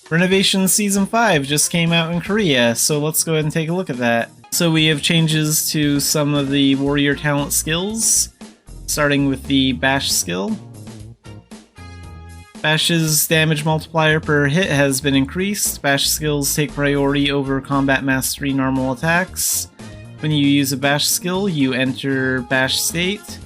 Renovation Season 5 just came out in Korea, so let's go ahead and take a look at that. So we have changes to some of the warrior talent skills, starting with the Bash skill. Bash's damage multiplier per hit has been increased. Bash skills take priority over Combat Mastery normal attacks. When you use a Bash skill, you enter Bash state,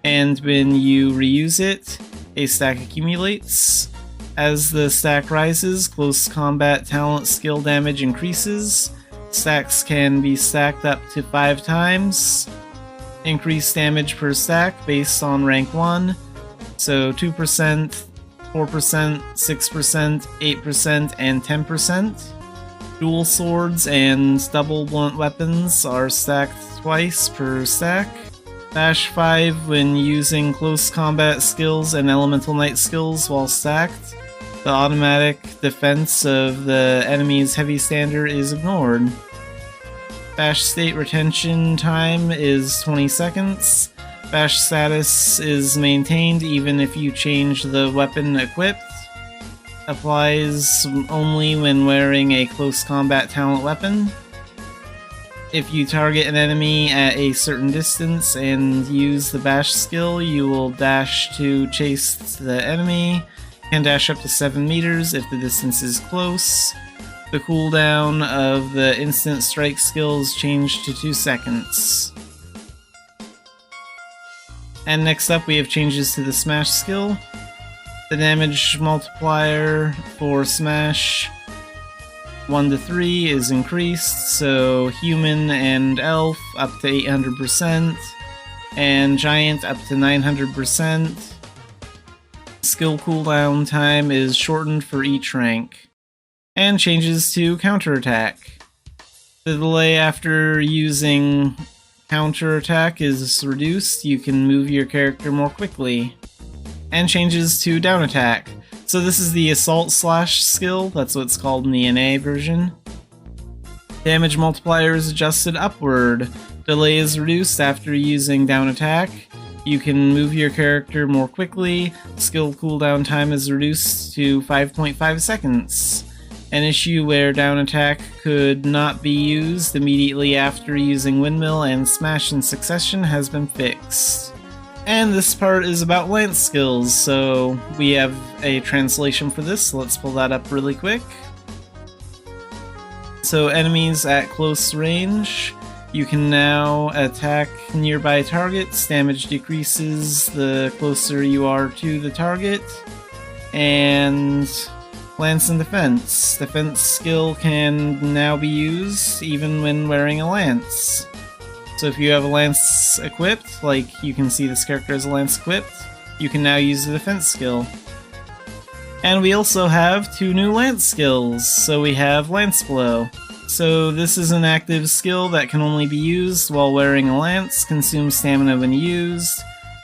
and when you reuse it, a stack accumulates. As the stack rises, close combat talent skill damage increases. Stacks can be stacked up to 5 times. Increased damage per stack based on rank 1, so 2%, 4%, 6%, 8%, and 10%. Dual swords and double blunt weapons are stacked twice per stack. Bash 5 when using close combat skills and elemental knight skills while stacked. The automatic defense of the enemy's heavy standard is ignored. Bash state retention time is 20 seconds. Bash status is maintained even if you change the weapon equipped. Applies only when wearing a close combat talent weapon. If you target an enemy at a certain distance and use the Bash skill, you will dash to chase the enemy. Can dash up to 7 meters if the distance is close. The cooldown of the instant strike skill is changed to 2 seconds. And next up we have changes to the Smash skill. The damage multiplier for Smash 1 to 3 is increased, so Human and Elf up to 800%, and Giant up to 900%. Skill cooldown time is shortened for each rank. And changes to counterattack. The delay after using counterattack is reduced, you can move your character more quickly. And changes to down attack. So this is the Assault Slash skill, that's what it's called in the NA version. Damage multiplier is adjusted upward. Delay is reduced after using down attack. You can move your character more quickly. Skill cooldown time is reduced to 5.5 seconds. An issue where down attack could not be used immediately after using Windmill and Smash in succession has been fixed. And this part is about lance skills, so we have a translation for this, so let's pull that up really quick. So enemies at close range, you can now attack nearby targets. Damage decreases the closer you are to the target. And Lance and Defense. Defense skill can now be used even when wearing a lance. So if you have a lance equipped, like you can see this character has a lance equipped, you can now use the defense skill. And we also have 2 new lance skills. So we have Lance Blow. So this is an active skill that can only be used while wearing a lance, consumes stamina when used,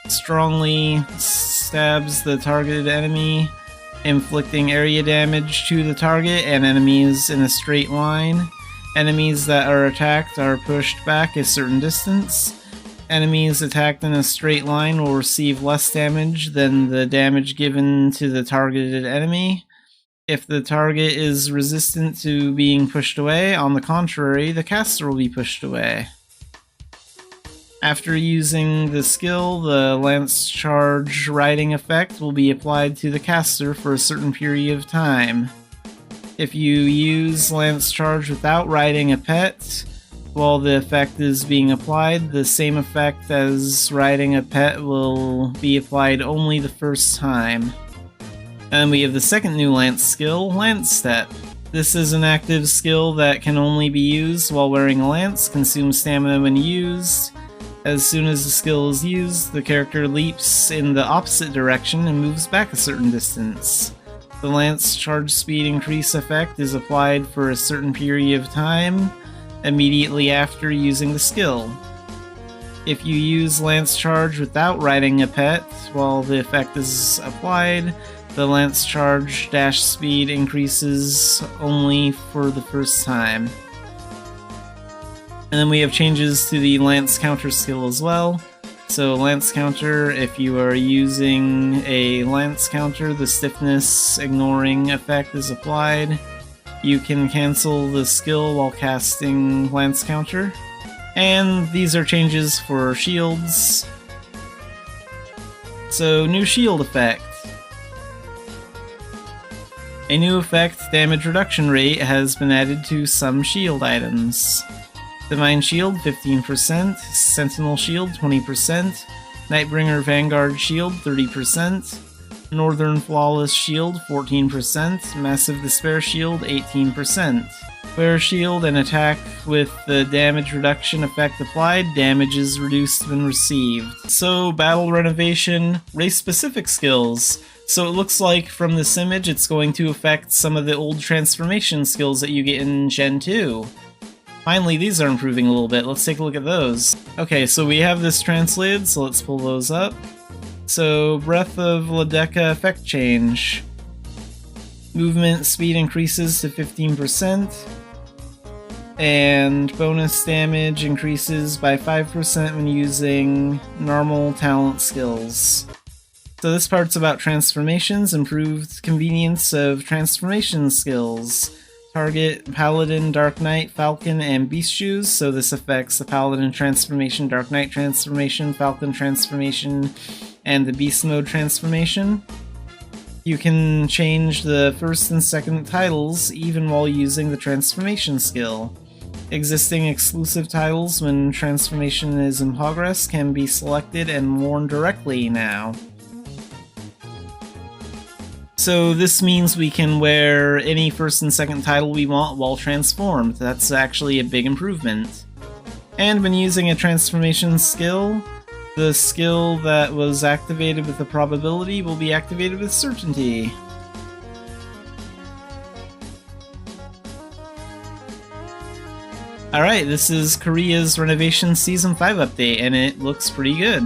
strongly stabs the targeted enemy, inflicting area damage to the target and enemies in a straight line. Enemies that are attacked are pushed back a certain distance. Enemies attacked in a straight line will receive less damage than the damage given to the targeted enemy. If the target is resistant to being pushed away, on the contrary, the caster will be pushed away. After using the skill, the Lance Charge riding effect will be applied to the caster for a certain period of time. If you use Lance Charge without riding a pet, while the effect is being applied, the same effect as riding a pet will be applied only the first time. And we have the second new Lance skill, Lance Step. This is an active skill that can only be used while wearing a lance, consumes stamina when used. As soon as the skill is used, the character leaps in the opposite direction and moves back a certain distance. The Lance Charge Speed Increase effect is applied for a certain period of time, immediately after using the skill. If you use Lance Charge without riding a pet while the effect is applied, the Lance Charge dash speed increases only for the first time. And then we have changes to the Lance counter skill as well. So lance counter, if you are using a lance counter, the stiffness ignoring effect is applied. You can cancel the skill while casting lance counter. And these are changes for shields. So new shield effect. A new effect, damage reduction rate, has been added to some shield items. Divine Shield 15%, Sentinel Shield 20%, Nightbringer Vanguard Shield 30%, Northern Flawless Shield 14%, Massive Despair Shield 18%. Wear Shield and attack with the damage reduction effect applied, damage is reduced when received. So, Battle Renovation, race-specific skills. So it looks like from this image it's going to affect some of the old transformation skills that you get in Gen 2. Finally, these are improving a little bit. Let's take a look at those. Okay, so we have this translated, so let's pull those up. So, Breath of Ladeka effect change. Movement speed increases to 15%, and bonus damage increases by 5% when using normal talent skills. So this part's about transformations, improved convenience of transformation skills. Target Paladin, Dark Knight, Falcon, and Beast Shoes, so this affects the Paladin transformation, Dark Knight transformation, Falcon transformation, and the Beast Mode transformation. You can change the first and second titles even while using the transformation skill. Existing exclusive titles when transformation is in progress can be selected and worn directly now. So this means we can wear any first and second title we want while transformed. That's actually a big improvement. And when using a transformation skill, the skill that was activated with a probability will be activated with certainty. Alright, this is Korea's Renovation Season 5 update, and it looks pretty good.